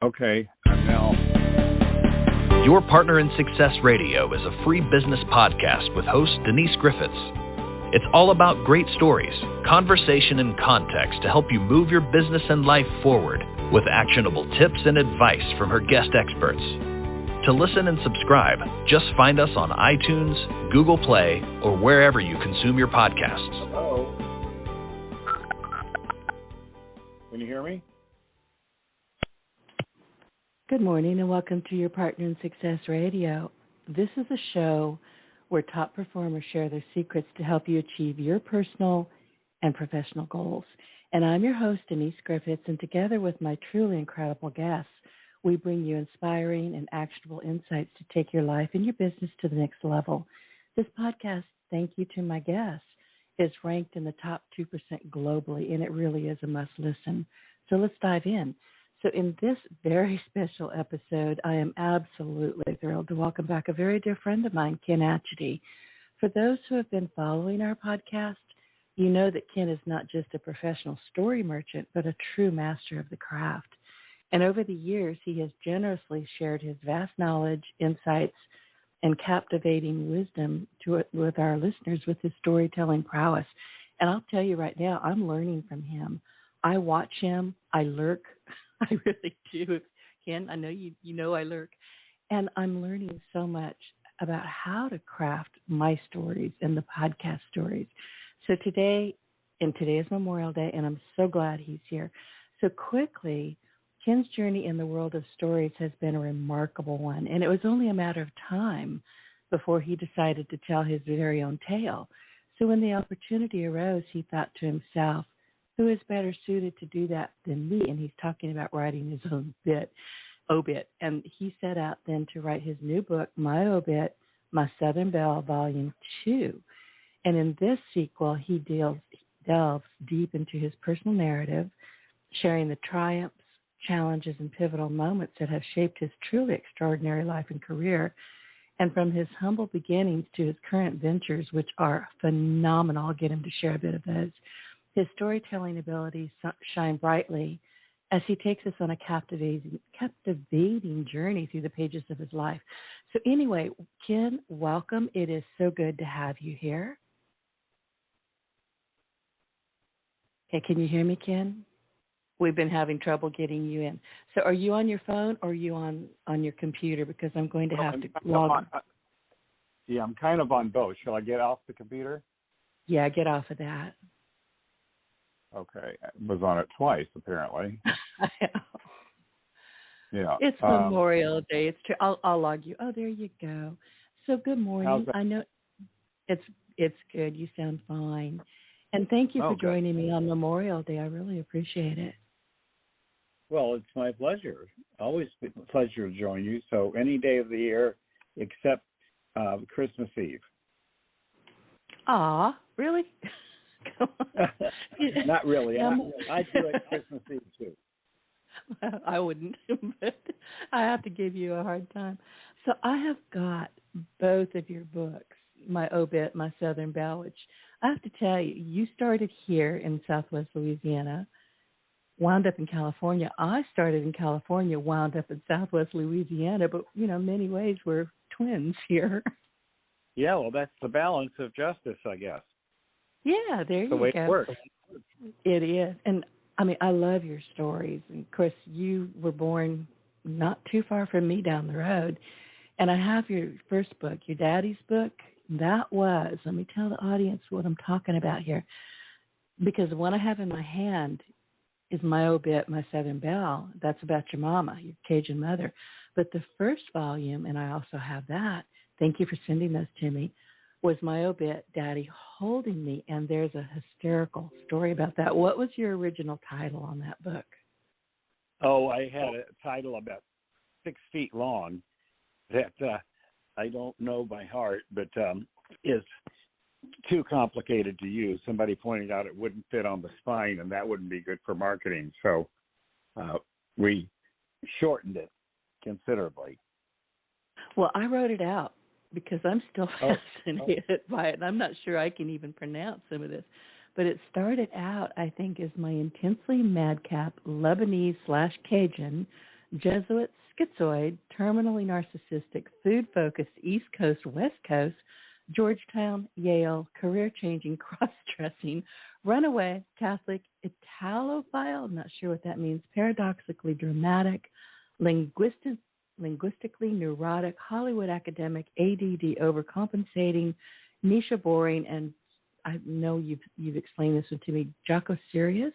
Okay, I'm now. Your Partner in Success Radio is a free business podcast with host Denise Griffitts. It's all about great stories, conversation, and context to help you move your business and life forward with actionable tips and advice from her guest experts. To listen and subscribe, just find us on iTunes, Google Play, or wherever you consume your podcasts. Hello. Can you hear me? Good morning and welcome to Your Partner in Success Radio. This is a show where top performers share their secrets to help you achieve your personal and professional goals. And I'm your host, Denise Griffitts, and together with my truly incredible guests, we bring you inspiring and actionable insights to take your life and your business to the next level. This podcast, thank you to my guests, is ranked in the top 2% globally, and it really is a must listen. So let's dive in. So in this very special episode, I am absolutely thrilled to welcome back a very dear friend of mine, Ken Atchity. For those who have been following our podcast, you know that Ken is not just a professional story merchant, but a true master of the craft. And over the years, he has generously shared his vast knowledge, insights, and captivating wisdom with our listeners with his storytelling prowess. And I'll tell you right now, I'm learning from him. I watch him. I lurk. I really do. Ken, I know you know I lurk. And I'm learning so much about how to craft my stories and the podcast stories. So today is Memorial Day, and I'm so glad he's here. So quickly, Ken's journey in the world of stories has been a remarkable one, and it was only a matter of time before he decided to tell his very own tale. So when the opportunity arose, he thought to himself, who is better suited to do that than me? And he's talking about writing his own Obit. And he set out then to write his new book, My Obit, My Southern Belle, Volume 2. And in this sequel, he delves deep into his personal narrative, sharing the triumphs, challenges, and pivotal moments that have shaped his truly extraordinary life and career. And from his humble beginnings to his current ventures, which are phenomenal, I'll get him to share a bit of those. His storytelling abilities shine brightly as he takes us on a captivating journey through the pages of his life. So anyway, Ken, welcome. It is so good to have you here. Okay, can you hear me, Ken? We've been having trouble getting you in. So are you on your phone or are you on your computer? Because I'm going to have to log in. Yeah, I'm kind of on both. Shall I get off the computer? Yeah, get off of that. Okay. I was on it twice, apparently. Yeah. It's Memorial Day. It's true. I'll log you. Oh, there you go. So good morning. I know it's good. You sound fine. And thank you for joining me on Memorial Day. I really appreciate it. Well, it's my pleasure. Always a pleasure to join you. So any day of the year except Christmas Eve. Aw, really? Come on. Not really. I do it Christmas Eve too. Well, I wouldn't, but I have to give you a hard time. So I have got both of your books, My Obit, My Southern Belle, which I have to tell you, you started here in Southwest Louisiana, wound up in California. I started in California, wound up in Southwest Louisiana, but, in many ways we're twins here. Yeah, well, that's the balance of justice, I guess. Yeah, there you go. The way it works. It is. And, I love your stories. And, of course, you were born not too far from me down the road. And I have your first book, your daddy's book. That was, let me tell the audience what I'm talking about here. Because the one I have in my hand is My Obit, My Southern Belle. That's about your mama, your Cajun mother. But the first volume, and I also have that, thank you for sending those to me, was My Obit, Daddy Holding Me, and there's a hysterical story about that. What was your original title on that book? Oh, I had a title about 6 feet long that I don't know by heart, but is too complicated to use. Somebody pointed out it wouldn't fit on the spine, and that wouldn't be good for marketing. So we shortened it considerably. Well, I wrote it out because I'm still fascinated by it, and I'm not sure I can even pronounce some of this. But it started out, I think, as my intensely madcap Lebanese/Cajun Jesuit, schizoid, terminally narcissistic, food-focused, East Coast, West Coast, Georgetown, Yale, career-changing, cross-dressing, runaway, Catholic, Italophile, I'm not sure what that means, paradoxically dramatic, linguistically neurotic, Hollywood academic, ADD overcompensating, Nisha boring, and I know you've explained this one to me, Jocko serious,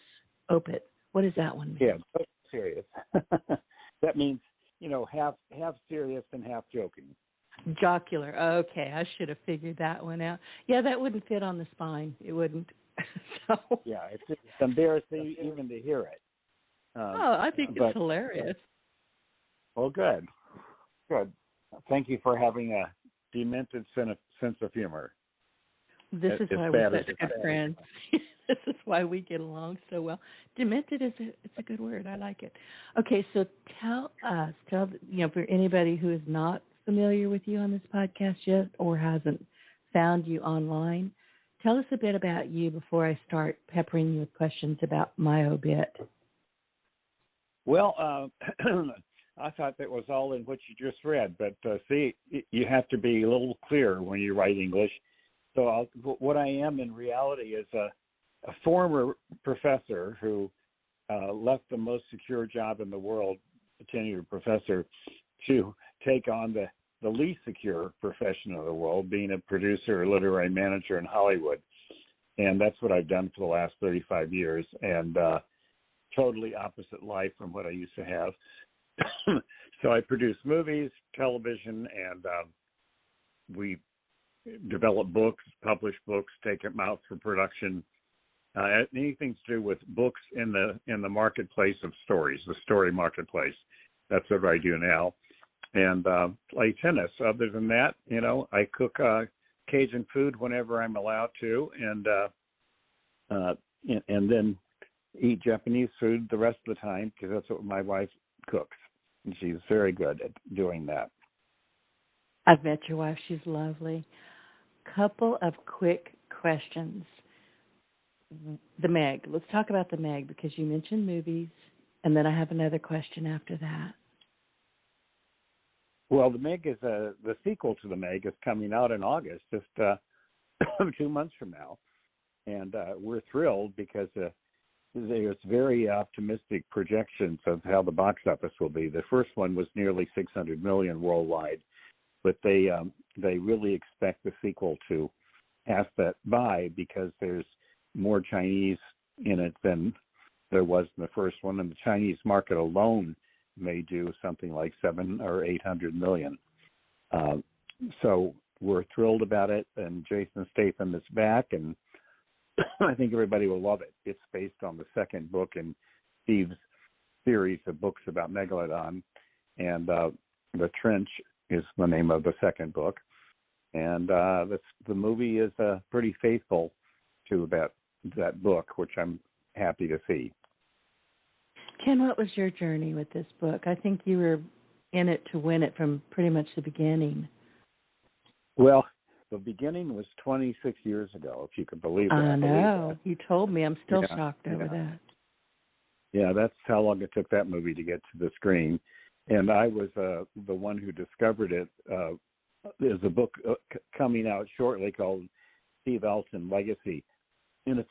Obit. What does that one mean? Yeah, serious. That means, half serious and half joking. Jocular. Okay, I should have figured that one out. Yeah, that wouldn't fit on the spine. It wouldn't. So. Yeah, it's embarrassing even to hear it. I think it's hilarious. Well, good. Thank you for having a demented sense of humor. This is why we're such good friends. This is why we get along so well. Demented it's a good word. I like it. Okay, so tell for anybody who is not familiar with you on this podcast yet or hasn't found you online, tell us a bit about you before I start peppering you with questions about my obit. Well, I thought that was all in what you just read, but see, you have to be a little clearer when you write English. So what I am in reality is a former professor who left the most secure job in the world, a tenured professor, to take on the least secure profession of the world, being a producer or literary manager in Hollywood. And that's what I've done for the last 35 years, and totally opposite life from what I used to have. So I produce movies, television, and we develop books, publish books, take them out for production. Anything to do with books in the marketplace of stories, the story marketplace. That's what I do now. And play tennis. Other than that, I cook Cajun food whenever I'm allowed to, and then eat Japanese food the rest of the time because that's what my wife cooks, and she's very good at doing that. I've met your wife. She's lovely. Couple of quick questions. The Meg. Let's talk about the Meg because you mentioned movies, and then I have another question after that. Well, the Meg is the sequel to the Meg is coming out in August, just 2 months from now, and we're thrilled because there's very optimistic projections of how the box office will be. The first one was nearly $600 million worldwide, but they really expect the sequel to pass that by because there's more Chinese in it than there was in the first one, and the Chinese market alone may do something like 700 or 800 million. So we're thrilled about it, and Jason Statham is back, and I think everybody will love it. It's based on the second book in Steve's series of books about Megalodon, and The Trench is the name of the second book. And the movie is pretty faithful to that book, which I'm happy to see. Ken, what was your journey with this book? I think you were in it to win it from pretty much the beginning. Well, the beginning was 26 years ago, if you could believe that. I know. You told me. I'm still shocked over that. Yeah, that's how long it took that movie to get to the screen. And I was the one who discovered it. There's a book coming out shortly called Steve Alton Legacy. And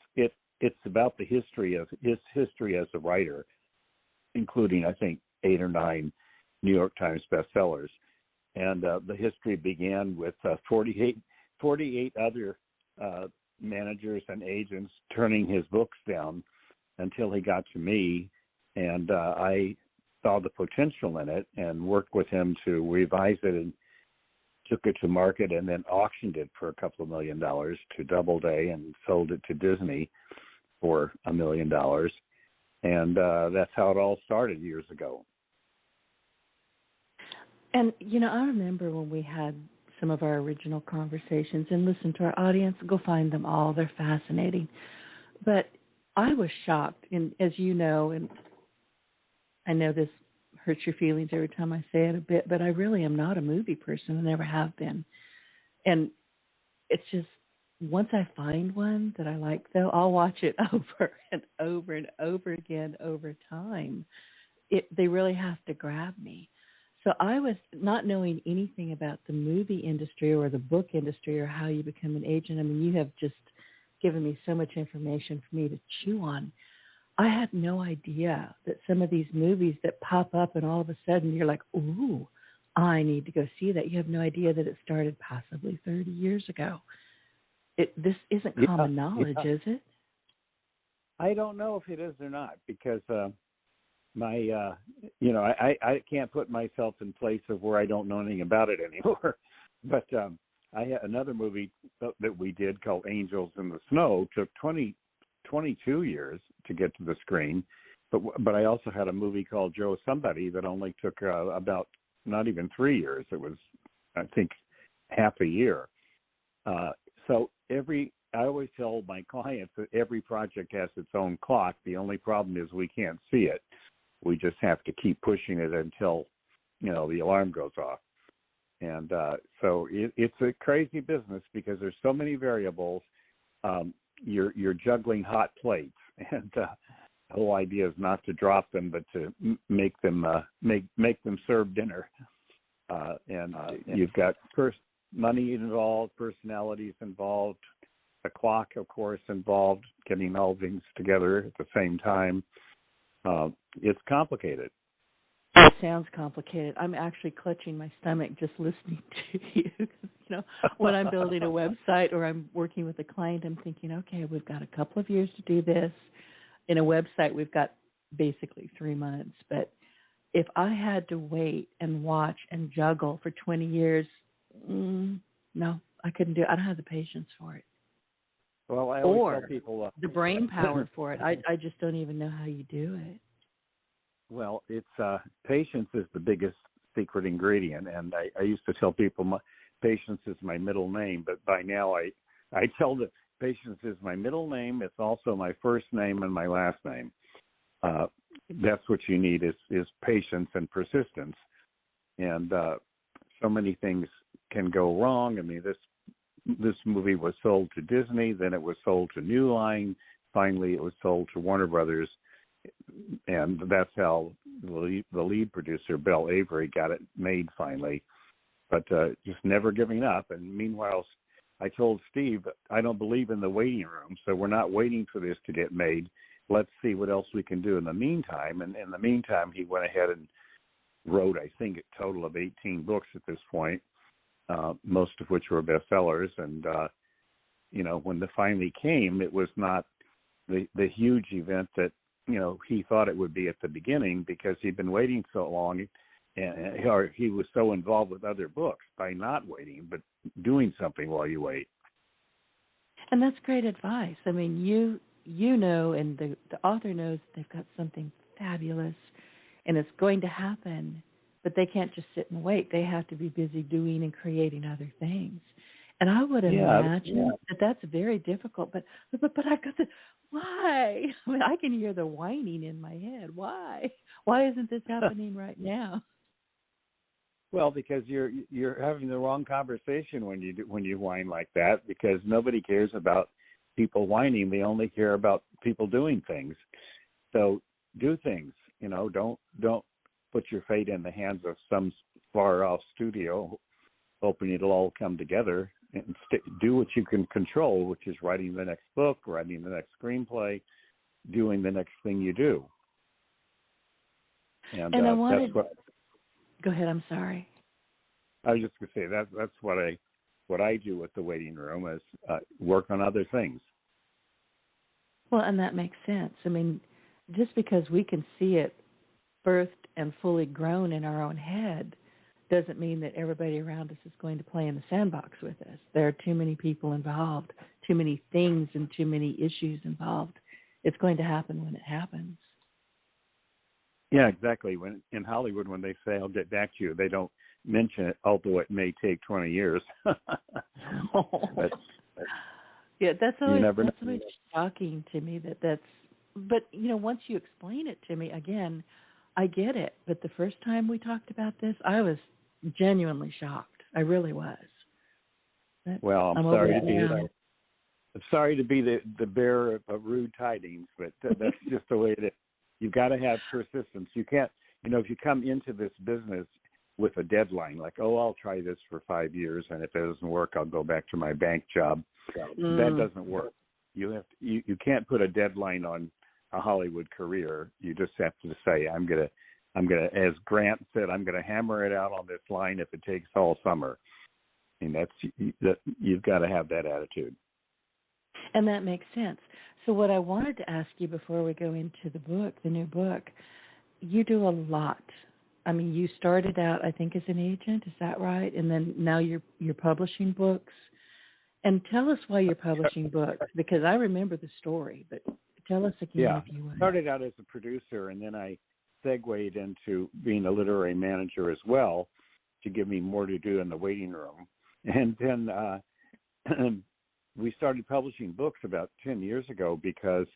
it's about the history of his history as a writer, including, I think, 8 or 9 New York Times bestsellers. And the history began with 48 other managers and agents turning his books down until he got to me. And I saw the potential in it and worked with him to revise it and took it to market and then auctioned it for a couple of $1 million to Doubleday and sold it to Disney for $1 million. And that's how it all started years ago. And, I remember when we had some of our original conversations, and listen to our audience, go find them all. They're fascinating. But I was shocked, and as you know, and I know this hurts your feelings every time I say it a bit, but I really am not a movie person. I never have been. And it's just, once I find one that I like, though, I'll watch it over and over and over again over time. they really have to grab me. So I was not knowing anything about the movie industry or the book industry or how you become an agent. I mean, you have just given me so much information for me to chew on. I had no idea that some of these movies that pop up and all of a sudden you're like, ooh, I need to go see that. You have no idea that it started possibly 30 years ago. This isn't common knowledge, is it? I don't know if it is or not, because I can't put myself in place of where I don't know anything about it anymore. But I had another movie that we did called Angels in the Snow, took 22 years to get to the screen. But I also had a movie called Joe Somebody that only took about not even 3 years. It was, I think, half a year. So I always tell my clients that every project has its own clock. The only problem is we can't see it. We just have to keep pushing it until, the alarm goes off. And so it's a crazy business because there's so many variables. You're juggling hot plates, and the whole idea is not to drop them, but to make them serve dinner. You've got money involved, personalities involved, the clock, of course, involved, getting all things together at the same time. It's complicated. It sounds complicated. I'm actually clutching my stomach just listening to you. When I'm building a website or I'm working with a client, I'm thinking, okay, we've got a couple of years to do this. In a website, we've got basically 3 months. But if I had to wait and watch and juggle for 20 years, no, I couldn't do it. I don't have the patience for it. Well, I always tell people the brain power for it. I just don't even know how you do it. Well, it's patience is the biggest secret ingredient, and I used to tell people patience is my middle name, but by now I tell them patience is my middle name. It's also my first name and my last name. That's what you need is patience and persistence, and so many things can go wrong. I mean, this movie was sold to Disney, then it was sold to New Line, finally it was sold to Warner Brothers. And that's how the lead producer, Belle Avery, got it made finally. But just never giving up. And meanwhile, I told Steve, I don't believe in the waiting room, so we're not waiting for this to get made. Let's see what else we can do in the meantime. And in the meantime, he went ahead and wrote, I think, a total of 18 books at this point, most of which were bestsellers. And, when the finally came, it was not the huge event that, he thought it would be at the beginning because he'd been waiting so long, or he was so involved with other books by not waiting, but doing something while you wait. And that's great advice. I mean, you know, and the author knows they've got something fabulous, and it's going to happen, but they can't just sit and wait. They have to be busy doing and creating other things. And I would imagine that that's very difficult. But I've got the why? I mean, I can hear the whining in my head. Why? Why isn't this happening right now? Well, because you're having the wrong conversation when you whine like that. Because nobody cares about people whining. They only care about people doing things. So do things. Don't put your fate in the hands of some far off studio, hoping it'll all come together. And do what you can control, which is writing the next book, writing the next screenplay, doing the next thing you do. And I wanted. That's Go ahead. I'm sorry. I was just going to say that's what I do with the waiting room is work on other things. Well, and that makes sense. I mean, just because we can see it birthed and fully grown in our own head doesn't mean that everybody around us is going to play in the sandbox with us. There are too many people involved, too many things and too many issues involved. It's going to happen when it happens. Yeah, exactly. When in Hollywood, when they say, I'll get back to you, they don't mention it, although it may take 20 years. Yeah, that's always shocking to me but once you explain it to me, again, I get it. But the first time we talked about this, I was genuinely shocked. I really was. But well, I'm sorry to be the bearer of rude tidings, but that's just the way it is. You've got to have persistence. You can't, if you come into this business with a deadline, like, oh, I'll try this for 5 years, and if it doesn't work, I'll go back to my bank job. That doesn't work. You can't put a deadline on a Hollywood career. You just have to say, I'm gonna, as Grant said, I'm gonna hammer it out on this line if it takes all summer. And you've got to have that attitude. And that makes sense. So what I wanted to ask you before we go into the book, the new book, you do a lot. I mean, you started out, I think, as an agent. Is that right? And then now you're publishing books. And tell us why you're publishing books, because I remember the story, but tell us again if you would. I started out as a producer, and then I segued into being a literary manager as well to give me more to do in the waiting room. And then we started publishing books about 10 years ago because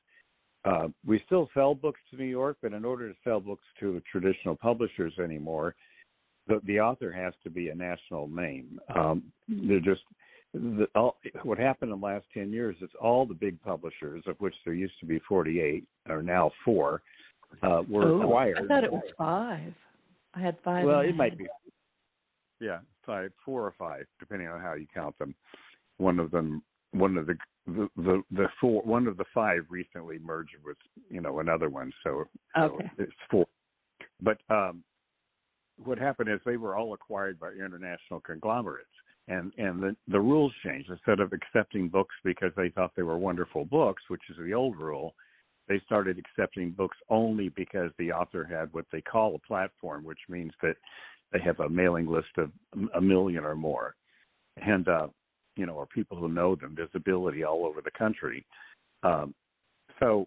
we still sell books to New York, but in order to sell books to traditional publishers anymore, the author has to be a national name. What happened in the last 10 years is all the big publishers, of which there used to be 48, are now 4, were acquired. I thought it was 5. I had 5. Well, it might be. Yeah, 5, 4 or 5, depending on how you count them. One of the 5 recently merged with another one, so it's 4. But what happened is they were all acquired by international conglomerates, and the rules changed. Instead of accepting books because they thought they were wonderful books, which is the old rule, they started accepting books only because the author had what they call a platform, which means that they have a mailing list of 1 million or more, and or people who know them, visibility all over the country. So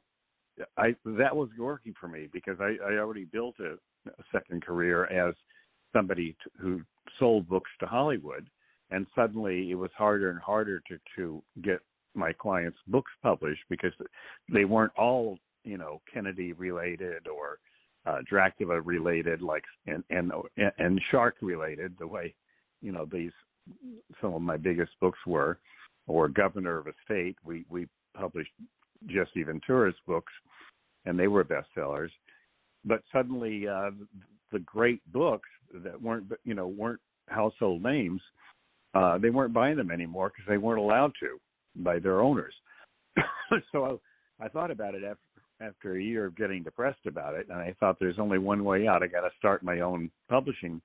that was working for me because I already built a second career as somebody who sold books to Hollywood, and suddenly it was harder and harder to get my clients' books published because they weren't all Kennedy related or Dracula related, and shark related, the way some of my biggest books were, or Governor of a State. We published Jesse Ventura's books, and they were bestsellers. But suddenly, the great books that weren't household names, they weren't buying them anymore because they weren't allowed to by their owners. So I thought about it after a year of getting depressed about it, and I thought there's only one way out. I got to start my own publishing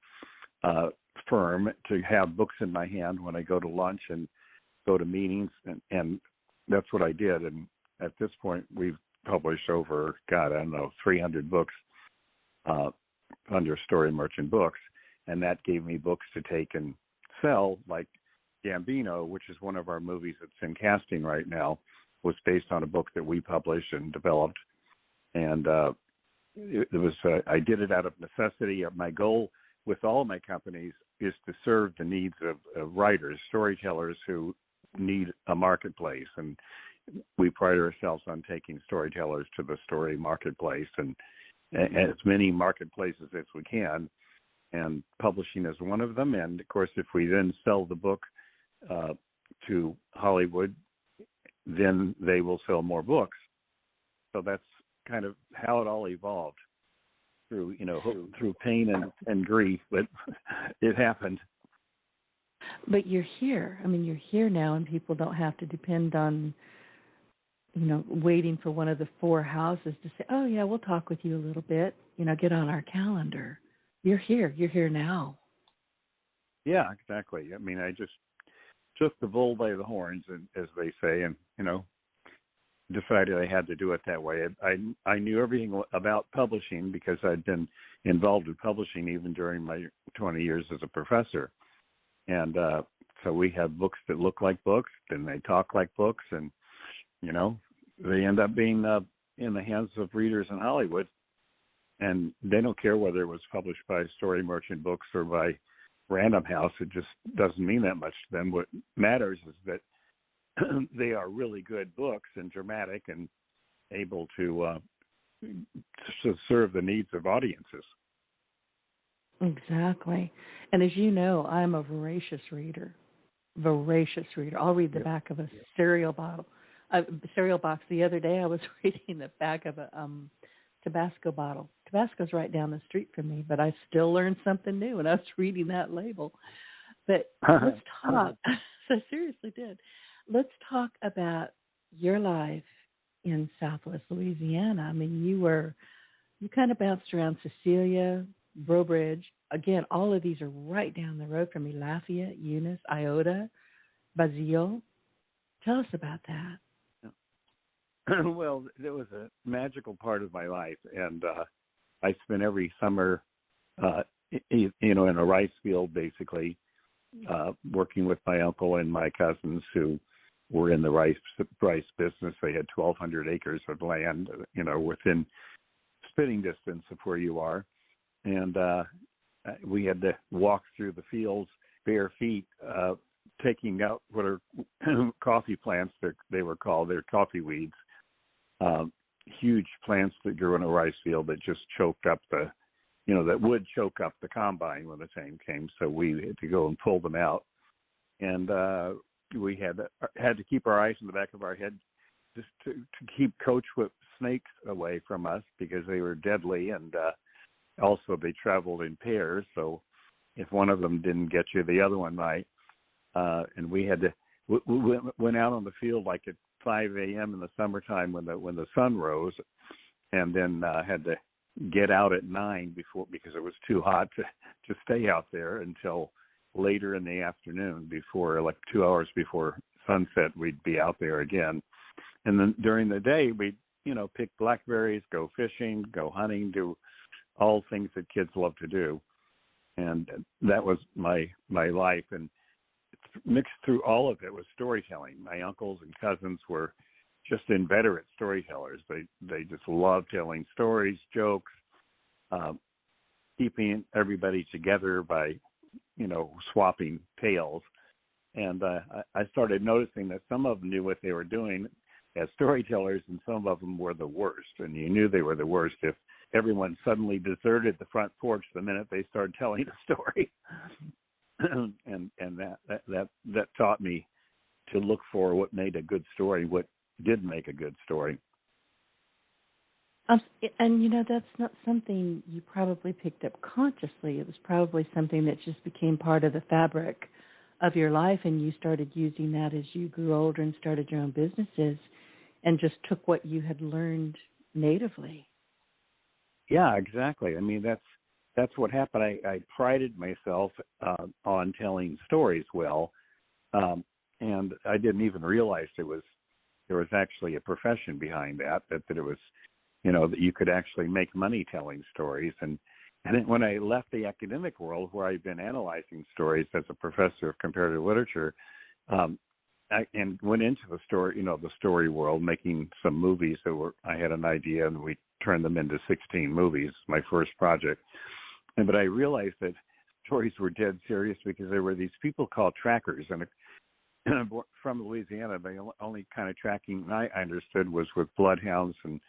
firm to have books in my hand when I go to lunch and go to meetings, and that's what I did. And at this point, we've published over, 300 books under Story Merchant Books, and that gave me books to take and sell, like Gambino, which is one of our movies that's in casting right now, was based on a book that we published and developed. And it was I did it out of necessity. My goal with all my companies is to serve the needs of writers, storytellers who need a marketplace. And we pride ourselves on taking storytellers to the story marketplace and as many marketplaces as we can. And publishing is one of them. And, of course, if we then sell the book to Hollywood, then they will sell more books. So that's kind of how it all evolved through pain and grief, but it happened. But you're here. I mean, you're here now, and people don't have to depend on, waiting for one of the 4 houses to say, oh, yeah, we'll talk with you a little bit, get on our calendar. You're here. You're here now. Yeah, exactly. I mean, I just took the bull by the horns, as they say, and, decided I had to do it that way. I knew everything about publishing because I'd been involved with publishing even during my 20 years as a professor. And so we have books that look like books, and they talk like books, and, they end up being in the hands of readers in Hollywood. And they don't care whether it was published by Story Merchant Books or by Random House. It just doesn't mean that much to them. What matters is that they are really good books and dramatic and able to serve the needs of audiences. Exactly. And as you know, I'm a voracious reader. I'll read the back of a cereal box. The other day I was reading the back of a Tabasco bottle. Tabasco's right down the street from me, but I still learned something new when I was reading that label. But let's talk. I seriously did. Let's talk about your life in Southwest Louisiana. I mean, you kind of bounced around Cecilia, Brobridge. Again, all of these are right down the road from me. Lafayette, Eunice, Iota, Basile. Tell us about that. Well, it was a magical part of my life, and I spent every summer, in a rice field, basically, working with my uncle and my cousins who were in the rice business. They had 1,200 acres of land, within spitting distance of where you are, and we had to walk through the fields bare feet, taking out what are coffee plants. They were called. They're coffee weeds. Huge plants that grew in a rice field that just choked up that would choke up the combine when the time came. So we had to go and pull them out. And we had to keep our eyes in the back of our head just to keep coach whip snakes away from us because they were deadly. And also they traveled in pairs. So if one of them didn't get you, the other one might. And we had to, we went out on the field like at 5 a.m. in the summertime when the sun rose, and then had to get out at 9 because it was too hot to stay out there until later in the afternoon before, like 2 hours before sunset, we'd be out there again. And then during the day, we'd, pick blackberries, go fishing, go hunting, do all things that kids love to do. And that was my life. And mixed through all of it was storytelling. My uncles and cousins were just inveterate storytellers. They just loved telling stories, jokes, keeping everybody together by, swapping tales. And I started noticing that some of them knew what they were doing as storytellers, and some of them were the worst. And you knew they were the worst if everyone suddenly deserted the front porch the minute they started telling a story. and that taught me to look for what made a good story, what did make a good story. And that's not something you probably picked up consciously. It was probably something that just became part of the fabric of your life, and you started using that as you grew older and started your own businesses and just took what you had learned natively. Yeah, exactly. I mean, that's what happened. I prided myself on telling stories well, and I didn't even realize there was actually a profession behind that it was, that you could actually make money telling stories. And then when I left the academic world, where I'd been analyzing stories as a professor of comparative literature, and went into the story world, making some movies I had an idea, and we turned them into 16 movies, my first project. But I realized that stories were dead serious because there were these people called trackers, and from Louisiana, the only kind of tracking I understood was with bloodhounds and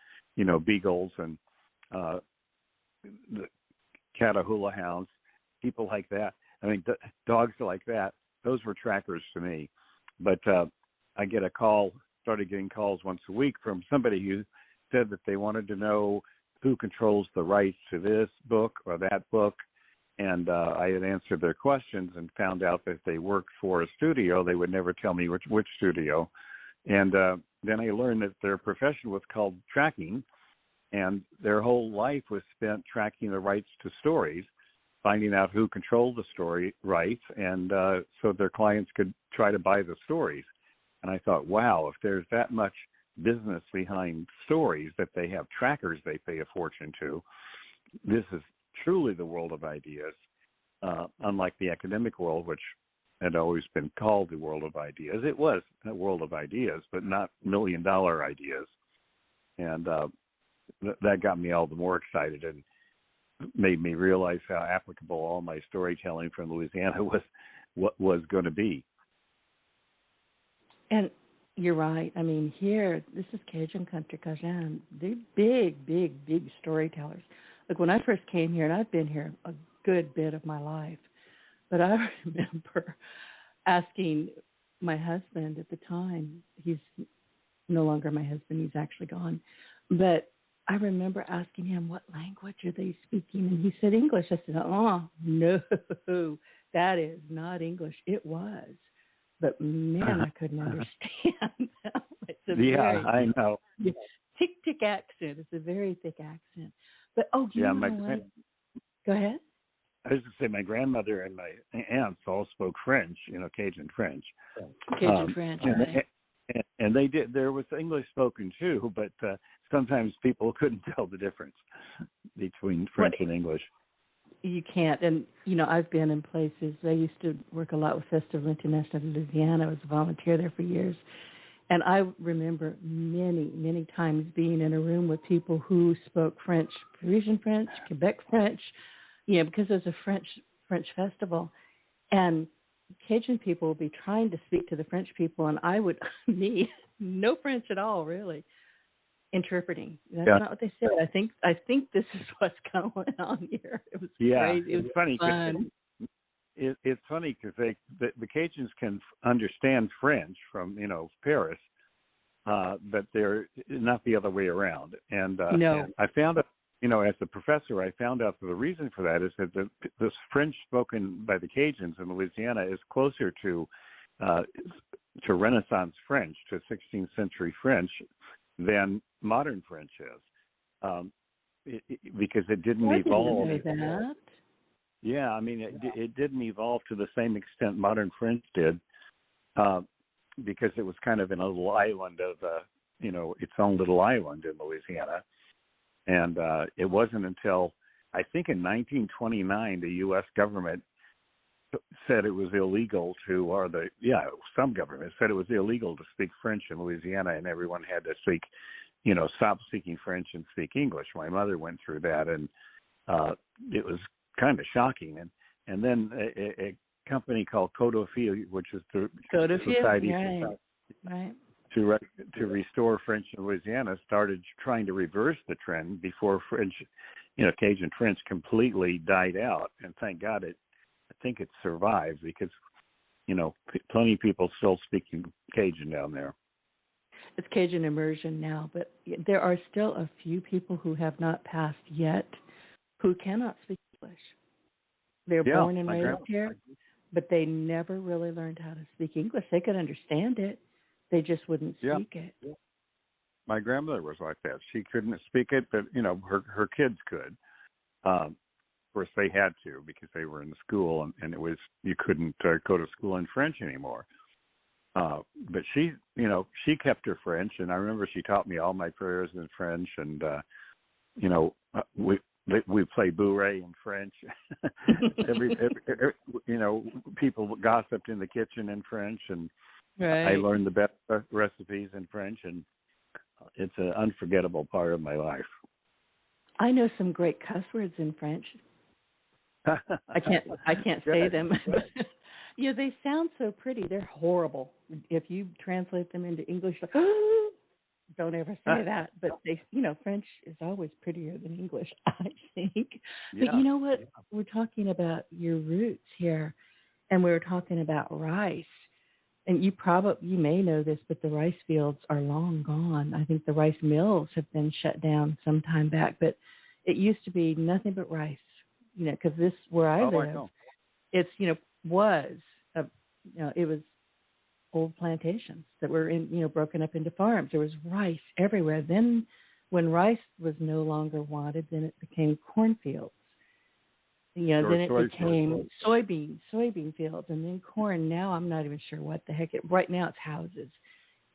beagles and the Catahoula hounds, people like that. I mean, dogs like that. Those were trackers to me. But I started getting calls once a week from somebody who said that they wanted to know who controls the rights to this book or that book. And I had answered their questions and found out that if they worked for a studio, they would never tell me which studio. And then I learned that their profession was called tracking, and their whole life was spent tracking the rights to stories, finding out who controlled the story rights, and so their clients could try to buy the stories. And I thought, wow, if there's that much business behind stories that they have trackers they pay a fortune to, this is truly the world of ideas, unlike the academic world, which had always been called the world of ideas. It was a world of ideas, but not million-dollar ideas. And that got me all the more excited and made me realize how applicable all my storytelling from Louisiana was going to be. And you're right. I mean, here, this is Cajun country, Cajun. They're big, big, big storytellers. Like when I first came here, and I've been here a good bit of my life, but I remember asking my husband at the time, he's no longer my husband, he's actually gone, but I remember asking him, what language are they speaking? And he said, English. I said, oh, no, that is not English. It was. But, man, I couldn't understand them. I know. Thick accent. It's a very thick accent. But, do you know what? Go ahead. I was going to say my grandmother and my aunts all spoke French, Cajun French. Cajun French, right. And they did. There was English spoken too, but sometimes people couldn't tell the difference between French and English. You can't. And, I've been in places. I used to work a lot with Festival International de Louisiana. I was a volunteer there for years. And I remember many, many times being in a room with people who spoke French, Parisian French, Quebec French, because there's a French festival. And Cajun people would be trying to speak to the French people, and I would, no French at all, really, interpreting. That's not what they said. I think this is what's going on here. It was crazy. It was funny. Fun. It's funny because the Cajuns can understand French from Paris, but they're not the other way around. And no, I found out, as a professor, I found out that the reason for that is that the French spoken by the Cajuns in Louisiana is closer to Renaissance French, to 16th century French, than modern French is, because it didn't evolve. I didn't know that. Yeah, I mean, it didn't evolve to the same extent modern French did, because it was kind of in a little island of, its own little island in Louisiana. And it wasn't until, I think in 1929, the U.S. government said it was illegal some government said it was illegal to speak French in Louisiana, and everyone had to stop speaking French and speak English. My mother went through that, and it was kind of shocking. And then a company called Codofil, which is the Society to restore French in Louisiana, started trying to reverse the trend before French, Cajun French completely died out. And thank God I think it survived, because, plenty of people still speaking Cajun down there. It's Cajun immersion now, but there are still a few people who have not passed yet who cannot speak English. They're born and raised here, but they never really learned how to speak English. They could understand it. They just wouldn't speak it. My grandmother was like that. She couldn't speak it, but, her kids could. Of course, they had to, because they were in school, and it was, you couldn't go to school in French anymore. But she kept her French, and I remember she taught me all my prayers in French, and, we play bourrée in French. every, people gossiped in the kitchen in French, and I learned the best recipes in French, and it's an unforgettable part of my life. I know some great cuss words in French. I can't say them. They sound so pretty. They're horrible. If you translate them into English, like, don't ever say that. But French is always prettier than English, I think. But you know what? We're talking about your roots here, and we were talking about rice. And you may know this, but the rice fields are long gone. I think the rice mills have been shut down some time back, but it used to be nothing but rice, because this, where I live, it's, it was old plantations that were broken up into farms. There was rice everywhere. Then when rice was no longer wanted, then it became cornfields. Then it became soybean fields, and then corn. Now I'm not even sure what the heck. Right now it's houses.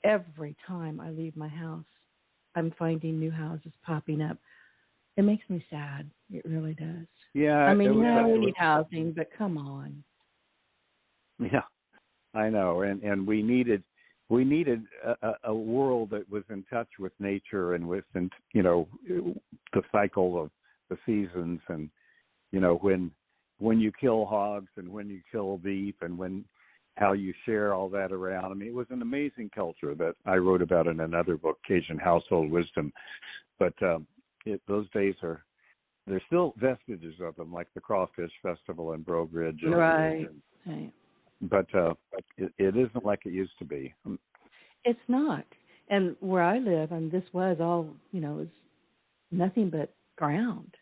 Every time I leave my house, I'm finding new houses popping up. It makes me sad. It really does. Yeah. I mean, we need housing, but come on. Yeah, I know. And we needed a world that was in touch with nature and with, the cycle of the seasons, and, when you kill hogs and when you kill beef and how you share all that around. I mean, it was an amazing culture that I wrote about in another book, Cajun Household Wisdom. But those days there's still vestiges of them, like the Crawfish Festival in Breaux Bridge. Right. But it isn't like it used to be. It's not. And where I live, and this was all, it was nothing but ground.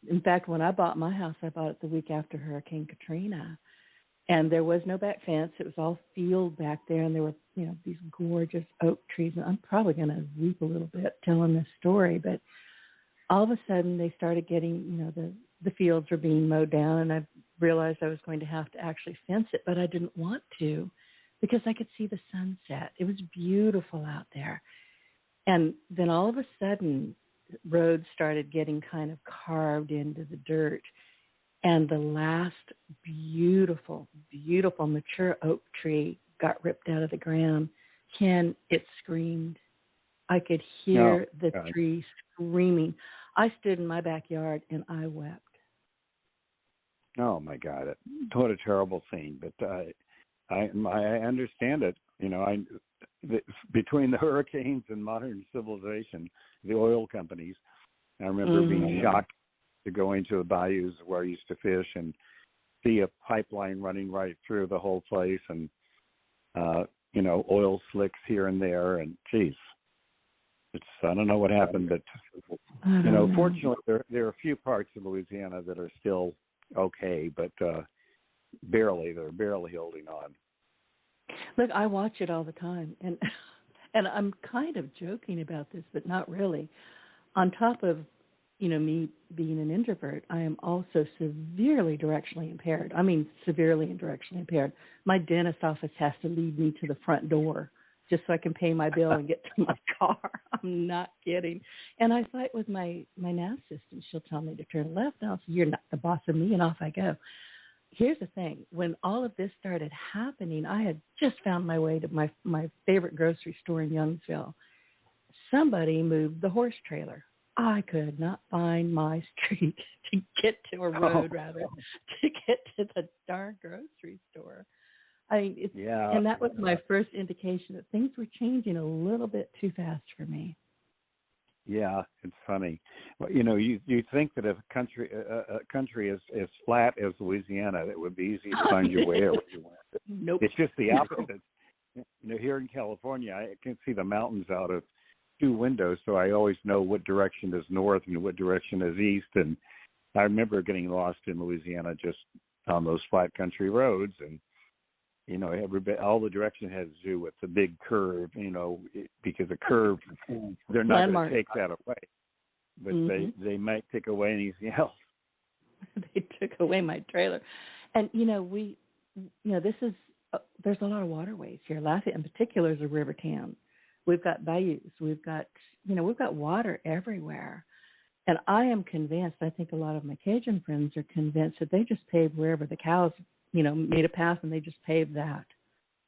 In fact, when I bought my house, I bought it the week after Hurricane Katrina. And there was no back fence. It was all field back there, and there were, these gorgeous oak trees. And I'm probably going to weep a little bit telling this story, but all of a sudden they started getting, the fields were being mowed down, and I realized I was going to have to actually fence it, but I didn't want to because I could see the sunset. It was beautiful out there. And then all of a sudden, roads started getting kind of carved into the dirt. And the last beautiful, beautiful mature oak tree got ripped out of the ground. Ken, it screamed. I could hear the tree screaming. I stood in my backyard and I wept. Oh my God! What a terrible scene. But I understand it. Between the hurricanes and modern civilization, the oil companies. I remember being shocked to go into the bayous where I used to fish and see a pipeline running right through the whole place, and oil slicks here and there, and geez, I don't know what happened, but fortunately there are a few parts of Louisiana that are still okay, but they're barely holding on. Look, I watch it all the time, and I'm kind of joking about this, but not really. On top of me being an introvert, I am also severely directionally impaired. I mean, severely and directionally impaired. My dentist office has to lead me to the front door just so I can pay my bill and get to my car. I'm not kidding. And I fight with my now assistant. She'll tell me to turn left, and I'll say, "You're not the boss of me," and off I go. Here's the thing. When all of this started happening, I had just found my way to my favorite grocery store in Youngsville. Somebody moved the horse trailer. I could not find my street to get to a road, to get to the darn grocery store. And that was my first indication that things were changing a little bit too fast for me. Yeah, it's funny. Well, you think that if a country as flat as Louisiana, it would be easy to find your way where you went. Nope. It's just the opposite. Here in California, I can see the mountains out of 2 windows, so I always know what direction is north and what direction is east. And I remember getting lost in Louisiana just on those flat country roads, and all the direction has to do with the big curve. Because a curve, they're not going to take that away, but they might take away anything else. They took away my trailer, and this is there's a lot of waterways here. Lafayette, in particular, is a river town. We've got bayous. We've got water everywhere. And I am convinced, I think a lot of my Cajun friends are convinced that they just paved wherever the cows, made a path, and they just paved that.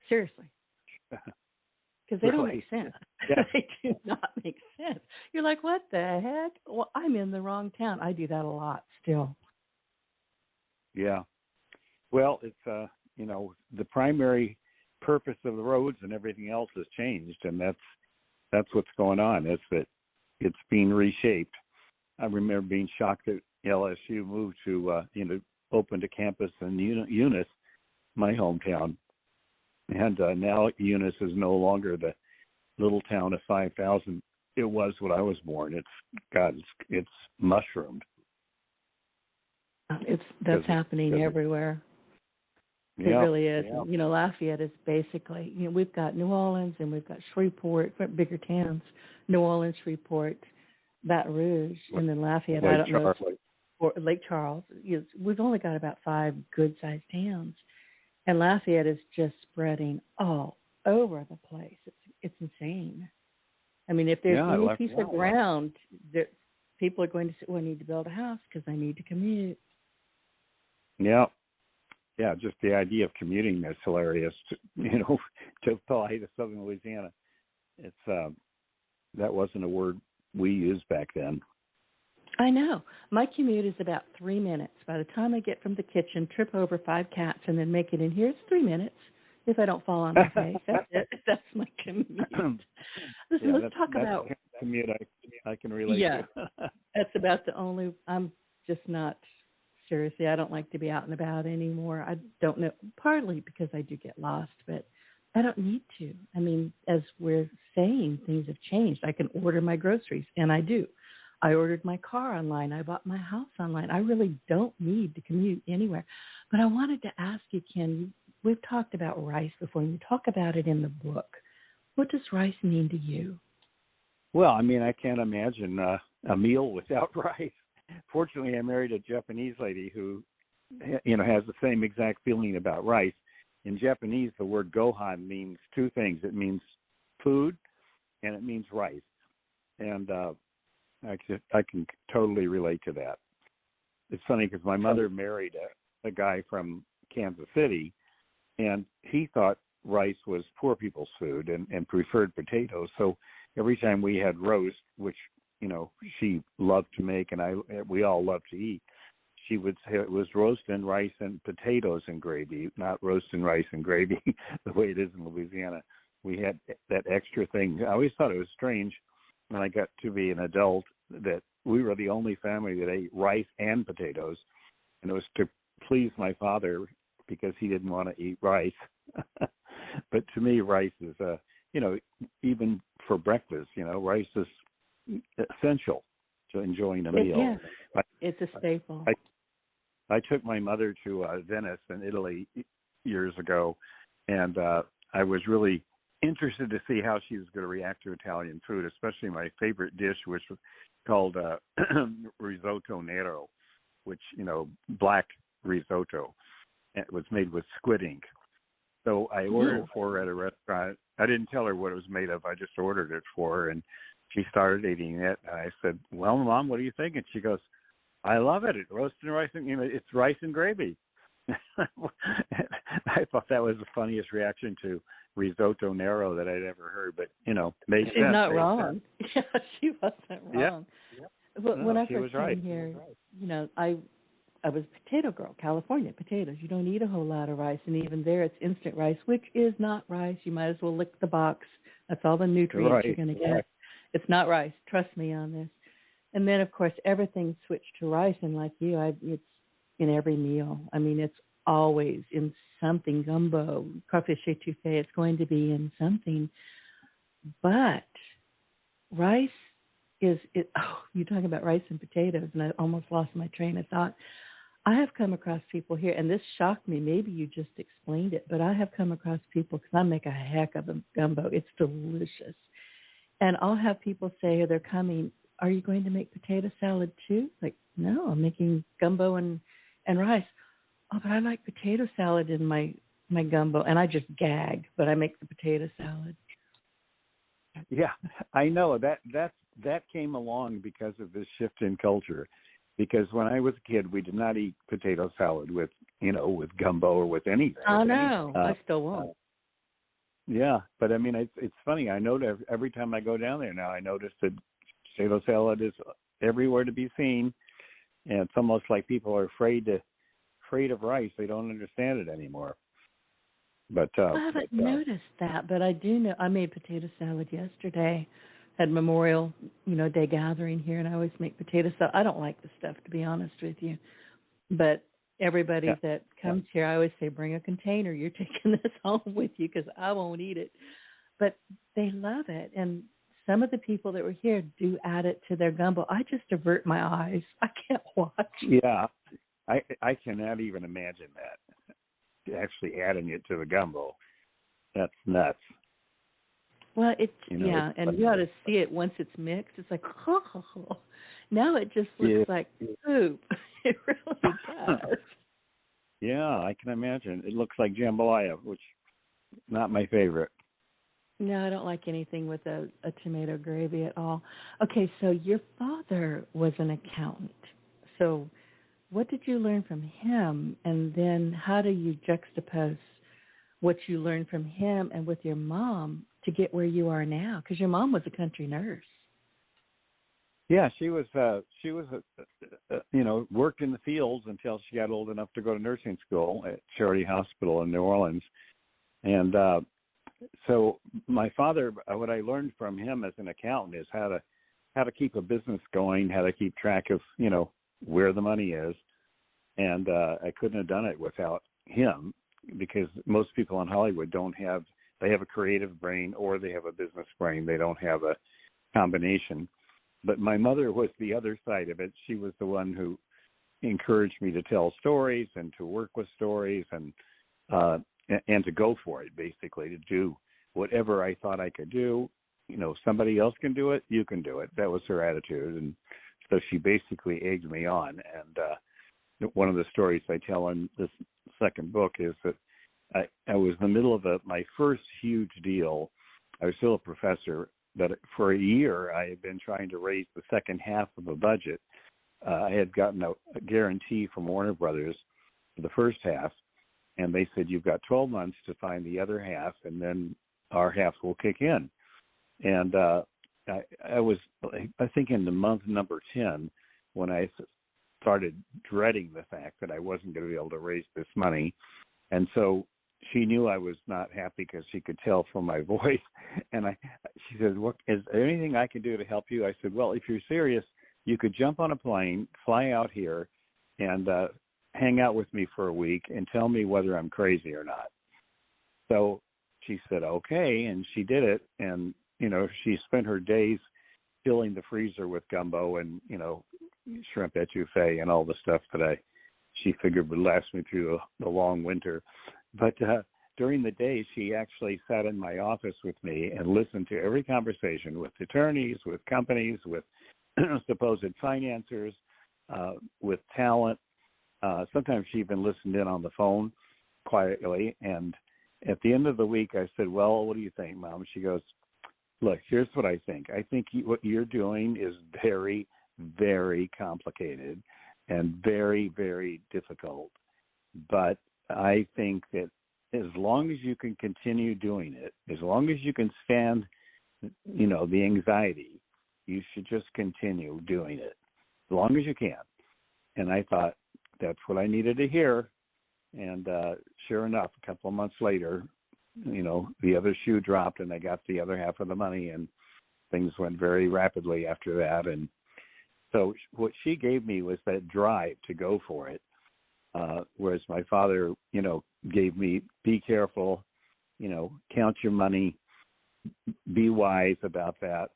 Seriously. Because they don't make sense. Yeah. They do not make sense. You're like, what the heck? Well, I'm in the wrong town. I do that a lot still. Yeah. Well, it's, the primary purpose of the roads and everything else has changed, and that's what's going on. Is that it's being reshaped. I remember being shocked that LSU moved to opened a campus in Eunice, my hometown, and now Eunice is no longer the little town of 5,000 it was when I was born. It's mushroomed. That's happening everywhere. It really is. Yeah. Lafayette is basically, we've got New Orleans and we've got Shreveport, bigger towns, New Orleans, Shreveport, Baton Rouge, and then Lafayette. Lake Charles. We've only got about 5 good-sized towns, and Lafayette is just spreading all over the place. It's insane. I mean, if there's any piece of ground, people are going to say, "Well, I need to build a house because I need to commute." Yeah. Yeah, just the idea of commuting is hilarious. To apply to Southern Louisiana, it's that wasn't a word we used back then. I know. My commute is about 3 minutes. By the time I get from the kitchen, trip over 5 cats, and then make it in here, it's 3 minutes. If I don't fall on my face, that's it. That's my commute. Listen, let's talk about commute. I can relate. Yeah, that's about the only. I'm just not. Seriously, I don't like to be out and about anymore. I don't know, partly because I do get lost, but I don't need to. I mean, as we're saying, things have changed. I can order my groceries, and I do. I ordered my car online. I bought my house online. I really don't need to commute anywhere. But I wanted to ask you, Ken, we've talked about rice before, and you talk about it in the book. What does rice mean to you? Well, I mean, I can't imagine a meal without rice. Fortunately, I married a Japanese lady who, has the same exact feeling about rice. In Japanese, the word gohan means two things. It means food, and it means rice. And I can totally relate to that. It's funny because my mother married a guy from Kansas City, and he thought rice was poor people's food and preferred potatoes. So every time we had roast, which, she loved to make and we all loved to eat, she would say it was roast and rice and potatoes and gravy, not roast and rice and gravy the way it is in Louisiana. We had that extra thing. I always thought it was strange when I got to be an adult that we were the only family that ate rice and potatoes, and it was to please my father because he didn't want to eat rice. But to me, rice is, even for breakfast, rice is essential to enjoying a meal. Yeah, it's a staple. I took my mother to Venice in Italy years ago, and I was really interested to see how she was going to react to Italian food, especially my favorite dish, which was called risotto nero, which, black risotto. It was made with squid ink. So I ordered for her at a restaurant. I didn't tell her what it was made of. I just ordered it for her, and she started eating it. And I said, "Well, Mom, what do you think?" And she goes, "I love it. It's roasted rice and it's rice and gravy." I thought that was the funniest reaction to risotto nero that I'd ever heard. But made sense. She's not wrong. Yeah, she wasn't wrong. Yeah. But when I she first was right. came here, I was a potato girl, California potatoes. You don't eat a whole lot of rice, and even there it's instant rice, which is not rice. You might as well lick the box. That's all the nutrients you're going to get. Right. It's not rice. Trust me on this. And then, of course, everything switched to rice, and like you, it's in every meal. I mean, it's always in something, gumbo, crawfish etouffee. It's going to be in something. But rice you're talking about rice and potatoes, and I almost lost my train of thought. I have come across people here, and this shocked me. Maybe you just explained it, but I have come across people, because I make a heck of a gumbo. It's delicious. And I'll have people say they're coming, "Are you going to make potato salad too?" Like, "No, I'm making gumbo and rice." "Oh, but I like potato salad in my gumbo." And I just gag, but I make the potato salad. Yeah, I know. That came along because of this shift in culture. Because when I was a kid, we did not eat potato salad with gumbo or with anything. Oh, no, I still won't. Yeah, but I mean, it's funny. I know that every time I go down there now, I notice that potato salad is everywhere to be seen, and it's almost like people are afraid of rice. They don't understand it anymore. But I haven't noticed that, but I do know. I made potato salad yesterday. Had Memorial, Day gathering here, and I always make potato salad. I don't like the stuff, to be honest with you, but everybody that comes here, I always say, bring a container. You're taking this home with you because I won't eat it. But they love it, and some of the people that were here do add it to their gumbo. I just avert my eyes. I can't watch. Yeah, I cannot even imagine that, actually adding it to the gumbo. That's nuts. Well, and you ought to see it once it's mixed. It's like, now it just looks like soup. It really does. Yeah, I can imagine. It looks like jambalaya, which is not my favorite. No, I don't like anything with a tomato gravy at all. Okay, so your father was an accountant. So what did you learn from him? And then how do you juxtapose what you learned from him and with your mom to get where you are now? Because your mom was a country nurse. Yeah, she was worked in the fields until she got old enough to go to nursing school at Charity Hospital in New Orleans. And so my father, what I learned from him as an accountant is how to keep a business going, how to keep track of, where the money is. And I couldn't have done it without him, because most people in Hollywood they have a creative brain or they have a business brain. They don't have a combination. But my mother was the other side of it. She was the one who encouraged me to tell stories and to work with stories and to go for it, basically, to do whatever I thought I could do. You know, somebody else can do it, you can do it. That was her attitude. And so she basically egged me on. And one of the stories I tell in this second book is that I was in the middle of my first huge deal. I was still a professor, but for a year I had been trying to raise the second half of a budget. I had gotten a guarantee from Warner Brothers for the first half, and they said, you've got 12 months to find the other half, and then our half will kick in. And I was, I think, in the month number 10 when I started dreading the fact that I wasn't going to be able to raise this money. And so she knew I was not happy because she could tell from my voice. And she said, "What is there anything I can do to help you?" I said, "Well, if you're serious, you could jump on a plane, fly out here, and hang out with me for a week and tell me whether I'm crazy or not." So she said, okay, and she did it. And, you know, she spent her days filling the freezer with gumbo and, you know, shrimp etouffee and all the stuff that she figured would last me through the long winter. But during the day, she actually sat in my office with me and listened to every conversation with attorneys, with companies, with supposed financiers, with talent. Sometimes she even listened in on the phone quietly. And at the end of the week, I said, "Well, what do you think, Mom?" She goes, "Look, here's what I think. I think what you're doing is very, very complicated and very, very difficult. But I think that as long as you can continue doing it, as long as you can stand, you know, the anxiety, you should just continue doing it as long as you can." And I thought that's what I needed to hear. And sure enough, a couple of months later, you know, the other shoe dropped and I got the other half of the money, and things went very rapidly after that. And so what she gave me was that drive to go for it. Whereas my father, you know, gave me, be careful, you know, count your money, be wise about that.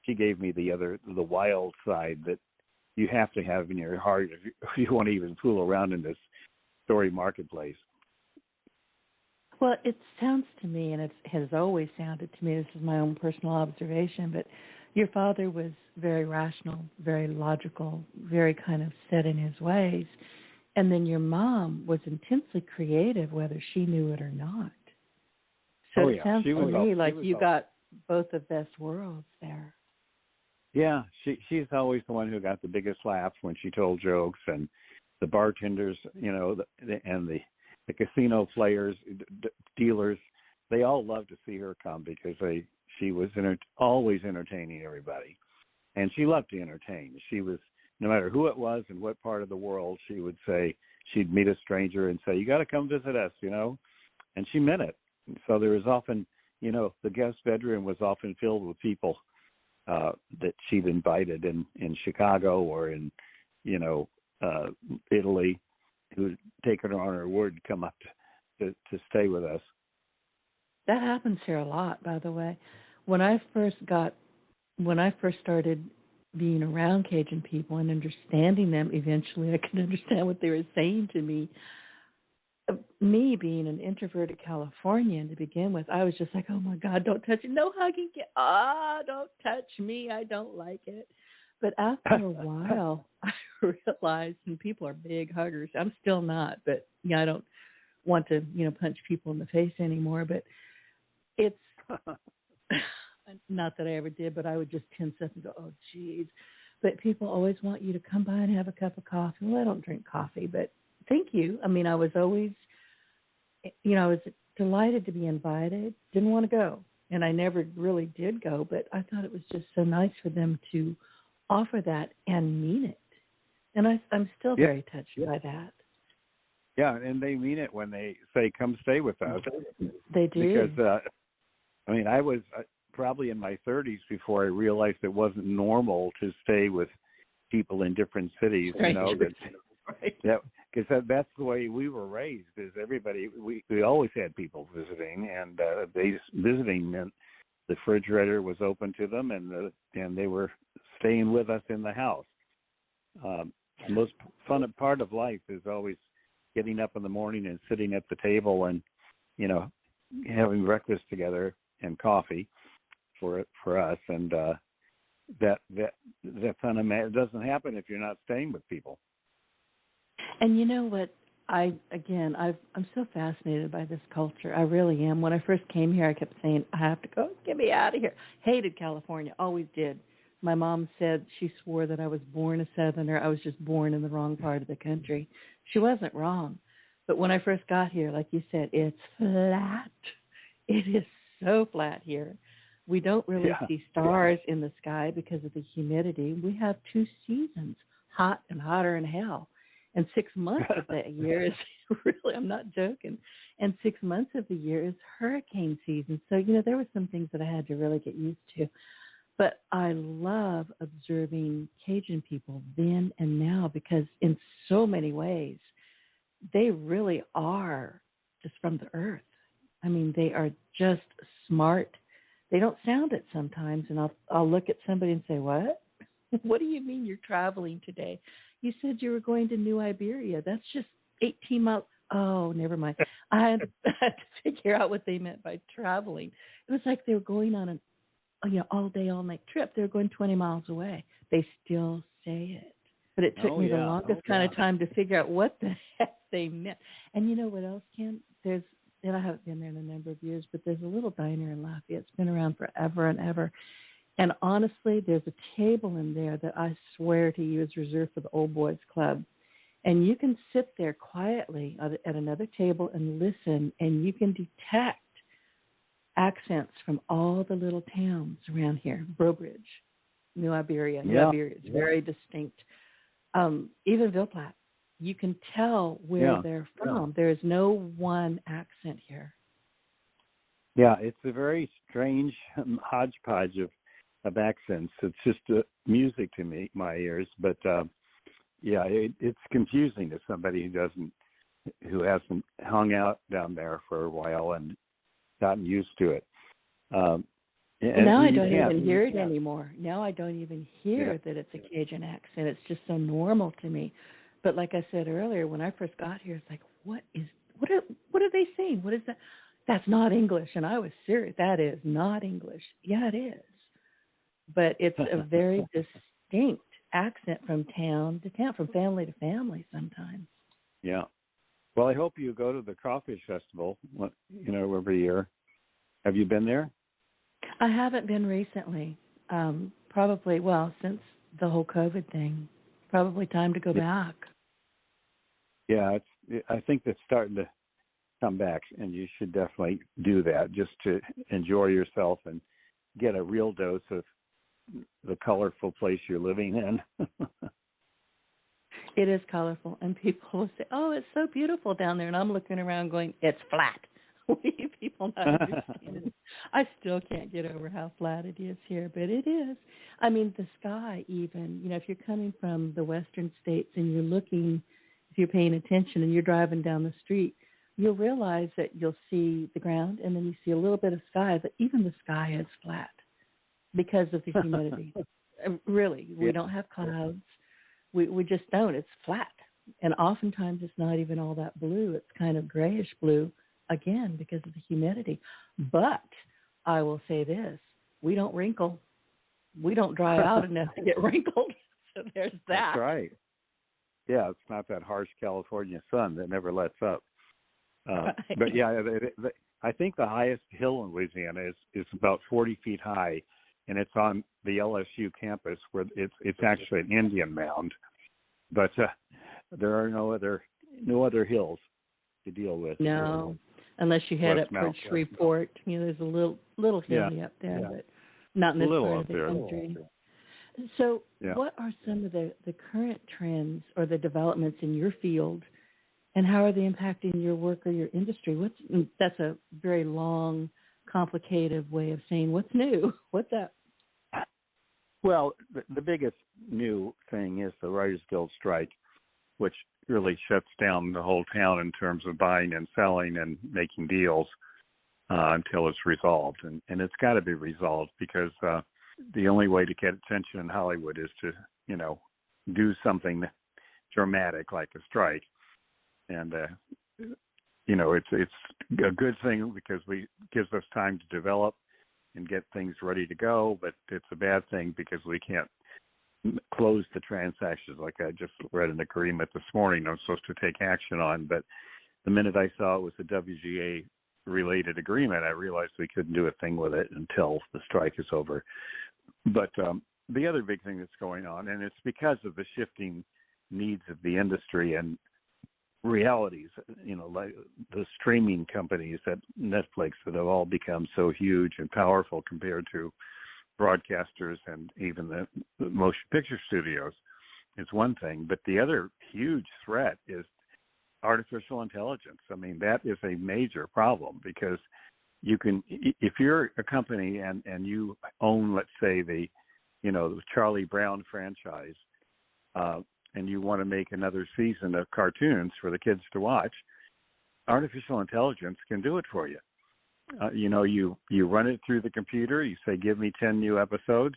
She gave me the wild side that you have to have in your heart if you want to even fool around in this story marketplace. Well, it sounds to me, and it has always sounded to me, this is my own personal observation, but your father was very rational, very logical, very kind of set in his ways. And then your mom was intensely creative, whether she knew it or not. So it sounds to me like you got both the best worlds there. Yeah, she's always the one who got the biggest laughs when she told jokes, and the bartenders, you know, and the casino players, dealers, they all loved to see her come because she was always entertaining everybody. And she loved to entertain. She was, no matter who it was and what part of the world, she would say, she'd meet a stranger and say, "You got to come visit us," you know, and she meant it. So there was often, you know, the guest bedroom was often filled with people that she'd invited in Chicago or in, you know, Italy, who'd taken her on her word to come up to stay with us. That happens here a lot, by the way. When I first started being around Cajun people and understanding them, eventually I could understand what they were saying to me. Me being an introverted Californian to begin with, I was just like, "Oh my God, don't touch it. No hugging. Don't touch me. I don't like it." But after a while, I realized, and people are big huggers. I'm still not, but I don't want to, punch people in the face anymore. But it's not that I ever did, but I would just tense up and go, "Oh, geez." But people always want you to come by and have a cup of coffee. Well, I don't drink coffee, but thank you. I mean, I was always, I was delighted to be invited. Didn't want to go, and I never really did go. But I thought it was just so nice for them to offer that and mean it. And I'm still very touched by that. Yeah, and they mean it when they say, "Come stay with us." They do. Because, I was probably in my 30s before I realized it wasn't normal to stay with people in different cities, because that's the way we were raised. Is everybody? We always had people visiting, and visiting meant the refrigerator was open to them, and they were staying with us in the house. The most fun part of life is always getting up in the morning and sitting at the table and, having breakfast together and coffee for us. And that's it doesn't happen if you're not staying with people. And you know what? I'm so fascinated by this culture. I really am. When I first came here, I kept saying, I have to go. Get me out of here. Hated California. Always did. My mom said she swore that I was born a Southerner. I was just born in the wrong part of the country. She wasn't wrong. But when I first got here, like you said, it's flat. It is so flat here. We don't really see stars in the sky because of the humidity. We have 2 seasons, hot and hotter than hell. And 6 months of the year is really, I'm not joking, and 6 months of the year is hurricane season. So, there were some things that I had to really get used to. But I love observing Cajun people then and now because in so many ways, they really are just from the earth. I mean, they are just smart. They don't sound it sometimes, and I'll look at somebody and say, what? What do you mean you're traveling today? You said you were going to New Iberia. That's just 18 miles. Oh, never mind. I had to figure out what they meant by traveling. It was like they were going on an all day, all night trip. They were going 20 miles away. They still say it. But it took me the longest kind of time to figure out what the heck they meant. And you know what else, Ken? And I haven't been there in a number of years, but there's a little diner in Lafayette. It's been around forever and ever. And honestly, there's a table in there that I swear to you is reserved for the old boys club. And you can sit there quietly at another table and listen, and you can detect accents from all the little towns around here. Brobridge, New Iberia. New Iberia is very distinct. Even Ville-Platte. You can tell where they're from. There is no one accent here. Yeah, it's a very strange hodgepodge of accents. It's just music to me, my ears. But it's confusing to somebody who hasn't hung out down there for a while and gotten used to it. Now I don't even hear it anymore. Now I don't even hear that it's a Cajun accent. It's just so normal to me. But like I said earlier, when I first got here, it's like, what are they saying? What is that? That's not English. And I was serious. That is not English. Yeah, it is. But it's a very distinct accent from town to town, from family to family sometimes. Yeah. Well, I hope you go to the Crawfish Festival, every year. Have you been there? I haven't been recently. Probably, since the whole COVID thing. Probably time to go back. Yeah, I think that's starting to come back, and you should definitely do that just to enjoy yourself and get a real dose of the colorful place you're living in. It is colorful, and people will say, oh, it's so beautiful down there, and I'm looking around going, it's flat. People not understand. I still can't get over how flat it is here, but it is. I mean, the sky even, if you're coming from the western states and you're looking, if you're paying attention and you're driving down the street, you'll realize that you'll see the ground and then you see a little bit of sky, but even the sky is flat because of the humidity. Really, we don't have clouds. We just don't. It's flat. And oftentimes it's not even all that blue. It's kind of grayish blue. Again, because of the humidity. But I will say this, we don't wrinkle. We don't dry out enough to get wrinkled. So there's that. That's right. Yeah, it's not that harsh California sun that never lets up. Right. But I think the highest hill in Louisiana is about 40 feet high, and it's on the LSU campus where it's actually an Indian mound. But there are no other hills to deal with. No. Unless you head up towards Shreveport, there's a little hilly up there, but not in this part of the country. So, what are some of the current trends or the developments in your field, and how are they impacting your work or your industry? That's a very long, complicated way of saying what's new. What's up? Well, the biggest new thing is the Writers Guild strike, which really shuts down the whole town in terms of buying and selling and making deals. until it's resolved. And it's got to be resolved because the only way to get attention in Hollywood is to, do something dramatic like a strike. And, it's a good thing because it gives us time to develop and get things ready to go, but it's a bad thing because we can't close the transactions. Like I just read an agreement this morning I'm supposed to take action on, but the minute I saw it was a WGA-related agreement, I realized we couldn't do a thing with it until the strike is over. But the other big thing that's going on, and it's because of the shifting needs of the industry and realities, like the streaming companies at Netflix that have all become so huge and powerful compared to broadcasters and even the motion picture studios. It's one thing, but the other huge threat is artificial intelligence. I mean, that is a major problem because you can, if you're a company and you own, let's say, the Charlie Brown franchise, and you want to make another season of cartoons for the kids to watch, artificial intelligence can do it for you. You run it through the computer, you say, give me 10 new episodes,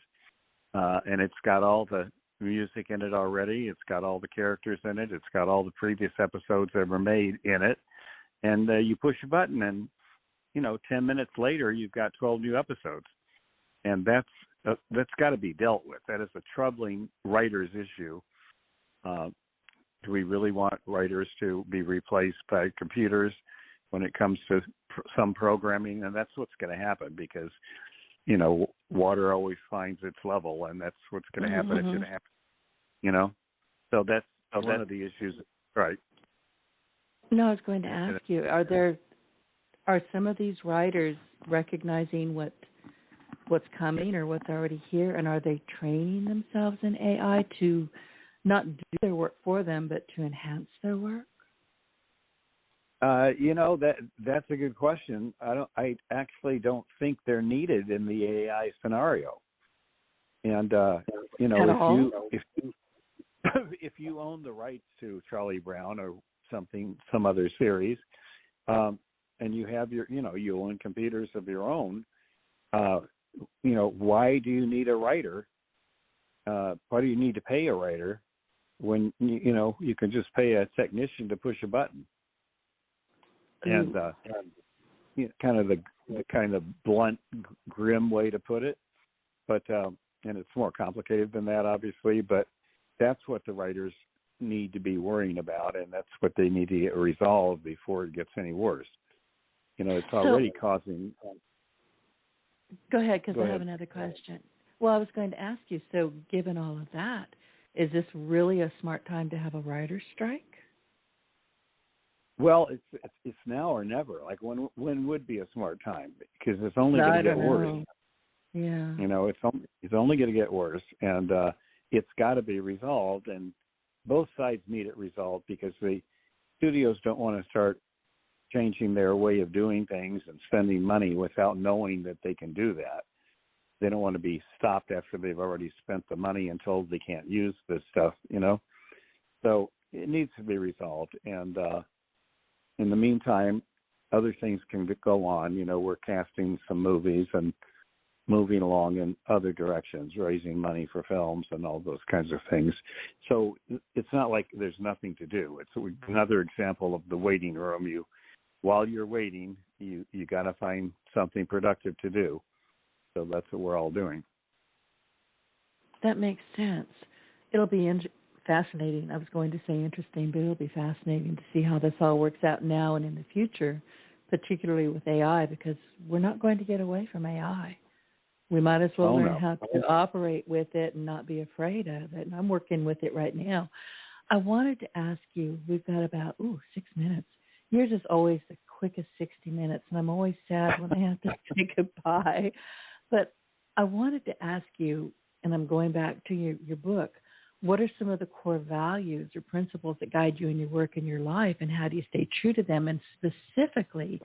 and it's got all the music in it already, it's got all the characters in it, it's got all the previous episodes ever made in it, and you push a button and, 10 minutes later, you've got 12 new episodes. And that's got to be dealt with. That is a troubling writer's issue. Do we really want writers to be replaced by computers when it comes to some programming? And that's what's going to happen because, water always finds its level, and that's what's going to happen. It's going to happen, So that's one of the issues, right? No, I was going to ask you, are some of these writers recognizing what's coming or what's already here, and are they training themselves in AI to not do their work for them, but to enhance their work? That's a good question. I actually don't think they're needed in the AI scenario. And if you own the rights to Charlie Brown or some other series, and you have you own computers of your own, why do you need a writer? Why do you need to pay a writer when you can just pay a technician to push a button? And kind of the blunt, grim way to put it, but and it's more complicated than that, obviously. But that's what the writers need to be worrying about, and that's what they need to get resolved before it gets any worse. It's already causing. Go ahead, because I have another question. Well, I was going to ask you, so given all of that, is this really a smart time to have a writer's strike? Well, it's now or never. Like when would be a smart time? Because it's only going to get worse. Yeah. It's only going to get worse, and it's got to be resolved. And both sides need it resolved because the studios don't want to start changing their way of doing things and spending money without knowing that they can do that. They don't want to be stopped after they've already spent the money and told they can't use this stuff, So it needs to be resolved. And in the meantime, other things can go on. We're casting some movies and moving along in other directions, raising money for films and all those kinds of things. So it's not like there's nothing to do. It's another example of the waiting room. While you're waiting, you got to find something productive to do. So that's what we're all doing. That makes sense. It'll be fascinating. I was going to say interesting, but it'll be fascinating to see how this all works out now and in the future, particularly with AI, because we're not going to get away from AI. We might as well learn how to operate with it and not be afraid of it. And I'm working with it right now. I wanted to ask you, we've got about 6 minutes. Yours is always the quickest 60 minutes, and I'm always sad when I have to say goodbye. But I wanted to ask you, and I'm going back to your book, what are some of the core values or principles that guide you in your work and your life, and how do you stay true to them? And specifically,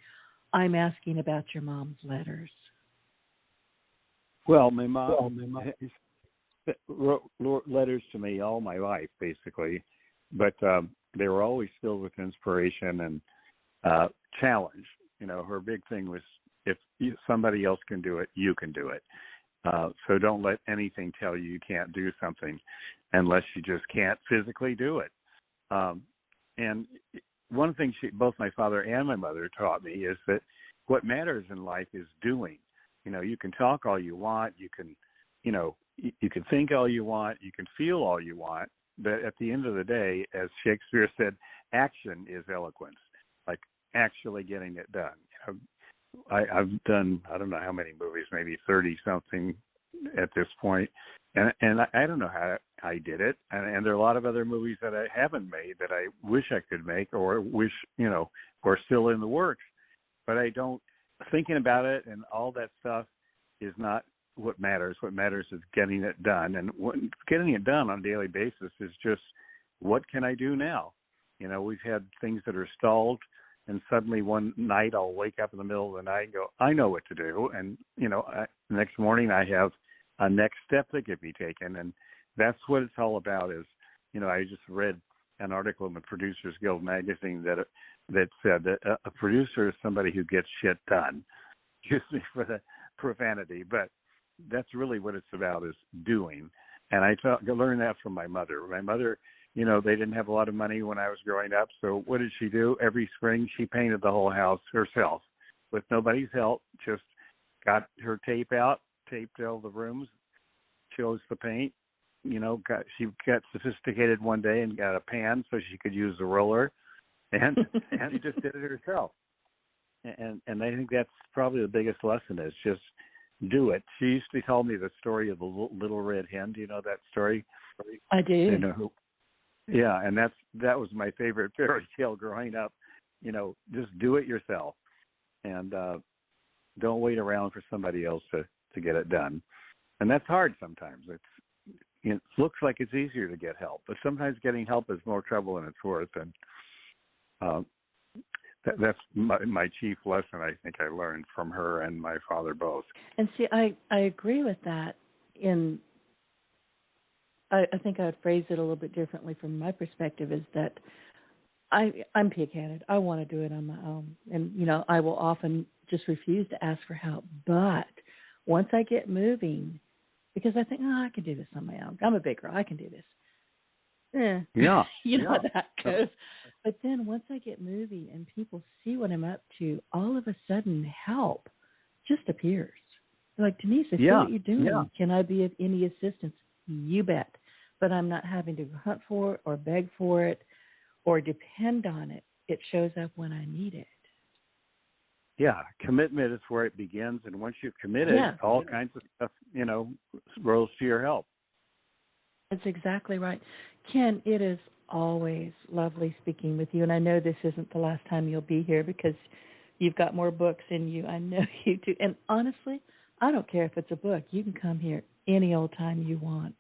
I'm asking about your mom's letters. Well, my mom wrote letters to me all my life, basically, but they were always filled with inspiration and challenge. Her big thing was if somebody else can do it, you can do it. So don't let anything tell you can't do something unless you just can't physically do it. And one thing both my father and my mother taught me is that what matters in life is doing. You can talk all you want, you can think all you want, you can feel all you want, but at the end of the day, as Shakespeare said, action is eloquence, like actually getting it done. I've done, I don't know how many movies, maybe 30-something at this point, and I don't know how I did it. And there are a lot of other movies that I haven't made that I wish I could make or wish, are still in the works. But I don't, thinking about it and all that stuff is not what matters. What matters is getting it done. And getting it done on a daily basis is just, what can I do now? We've had things that are stalled, and suddenly one night I'll wake up in the middle of the night and go, I know what to do. And, the next morning I have a next step that can be taken. And that's what it's all about is, I just read an article in the Producers Guild magazine that said that a producer is somebody who gets shit done. Excuse me for the profanity, but that's really what it's about, is doing. And I learned that from my mother. My mother, they didn't have a lot of money when I was growing up. So what did she do? Every spring she painted the whole house herself with nobody's help, just got her tape out, taped all the rooms, chose the paint. She got sophisticated one day and got a pan so she could use the roller, and she just did it herself. And I think that's probably the biggest lesson, is just do it. She used to tell me the story of the little red hen. Do you know that story? I do. Yeah, and that was my favorite fairy tale growing up. Just do it yourself, and don't wait around for somebody else to get it done. And that's hard sometimes. It looks like it's easier to get help, but sometimes getting help is more trouble than it's worth. And that's my chief lesson I think I learned from her and my father both. And see, I agree with that. I think I would phrase it a little bit differently from my perspective, is that I'm pig-headed. I want to do it on my own. And, I will often just refuse to ask for help. But once I get moving, because I think, I can do this on my own. I'm a big girl. I can do this. Yeah. How that goes. But then once I get moving and people see what I'm up to, all of a sudden help just appears. They're like, Denise, I see what you're doing. Yeah. Can I be of any assistance? You bet. But I'm not having to hunt for it or beg for it or depend on it. It shows up when I need it. Yeah, commitment is where it begins. And once you've committed, all kinds of stuff, rolls to your help. That's exactly right. Ken, it is always lovely speaking with you. And I know this isn't the last time you'll be here because you've got more books in you. I know you do. And honestly, I don't care if it's a book. You can come here any old time you want.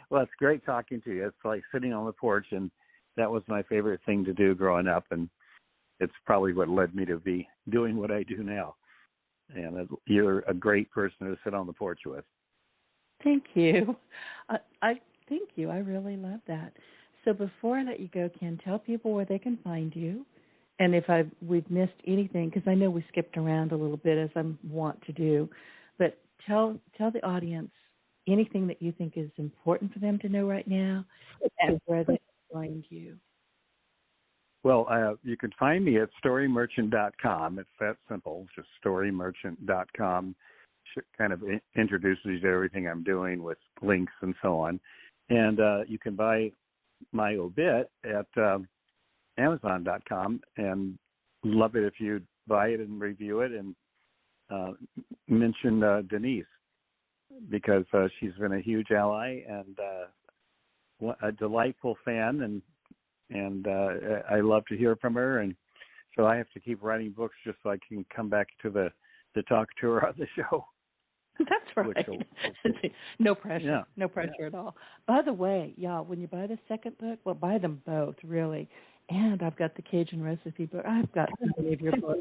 Well, it's great talking to you. It's like sitting on the porch, and that was my favorite thing to do growing up. And it's probably what led me to be doing what I do now. And you're a great person to sit on the porch with. Thank you. I thank you. I really love that. So before I let you go, Ken, tell people where they can find you. And if we've missed anything, because I know we skipped around a little bit as I want to do, but tell the audience anything that you think is important for them to know right now and where they can find you. Well, you can find me at storymerchant.com. It's that simple, just storymerchant.com. Kind of introduces you to everything I'm doing with links and so on. And you can buy my Obit at Amazon.com, and love it if you buy it and review it and mention Denise, because she's been a huge ally and a delightful fan, and I love to hear from her. And so I have to keep writing books just so I can come back to talk to her on the show. That's right. No pressure. Yeah. No pressure at all. By the way, y'all, when you buy the second book, well, buy them both, really. And I've got the Cajun recipe book. I've got so many of your books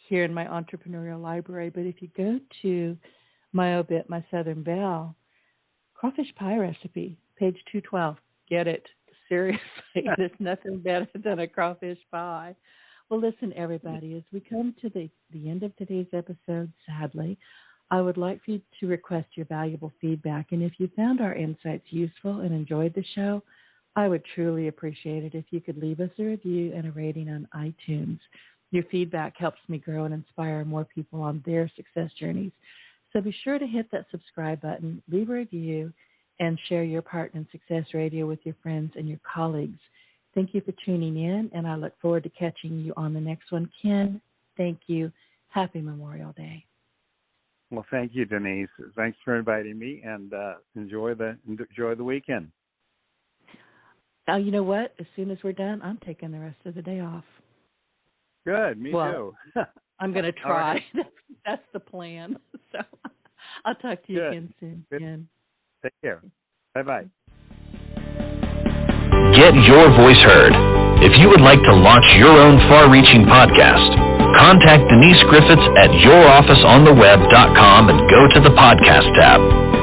here in my entrepreneurial library. But if you go to my Obit, my Southern Belle, crawfish pie recipe, page 212, get it. Seriously, there's nothing better than a crawfish pie. Well, listen, everybody, as we come to the end of today's episode, sadly, I would like for you to request your valuable feedback. And if you found our insights useful and enjoyed the show, I would truly appreciate it if you could leave us a review and a rating on iTunes. Your feedback helps me grow and inspire more people on their success journeys. So be sure to hit that subscribe button, leave a review, and share your Partner in Success Radio with your friends and your colleagues. Thank you for tuning in, and I look forward to catching you on the next one. Ken, thank you. Happy Memorial Day. Well, thank you, Denise. Thanks for inviting me, and enjoy the weekend. Now, you know what? As soon as we're done, I'm taking the rest of the day off. Good, me too. I'm going to try. Right. That's the plan. So I'll talk to you again soon. Good. Take care. Bye-bye. Get your voice heard. If you would like to launch your own far-reaching podcast, contact Denise Griffitts at yourofficeontheweb.com and go to the podcast tab.